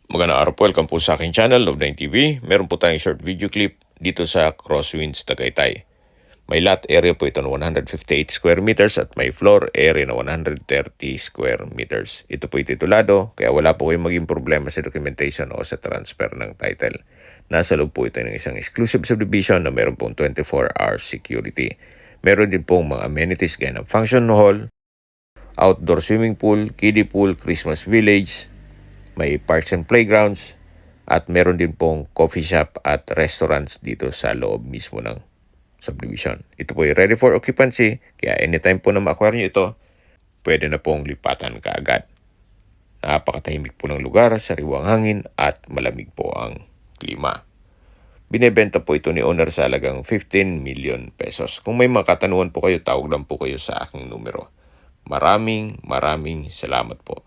Magandang araw po, welcome po sa aking channel, Love9 TV. Meron po tayong short video clip dito sa Crosswinds, Tagaytay. May lot area po ito ng 158 square meters at may floor area na 130 square meters. Ito po titulado, kaya wala po kayong maging problema sa documentation o sa transfer ng title. Nasa loob po ito ng isang exclusive subdivision na meron pong 24-hour security. Meron din pong mga amenities gaya ng function hall, outdoor swimming pool, kiddie pool, Christmas village, may parks and playgrounds, at meron din pong coffee shop at restaurants dito sa loob mismo ng subdivision. Ito po ay ready for occupancy, kaya anytime po na ma-acquire nyo ito, pwede na pong lipatan kaagad. Napakatahimik po ng lugar, sariwang hangin at malamig po ang klima. Binebenta po ito ni owner sa halagang 15 million pesos. Kung may mga katanungan po kayo, tawag lang po kayo sa aking numero. Maraming salamat po.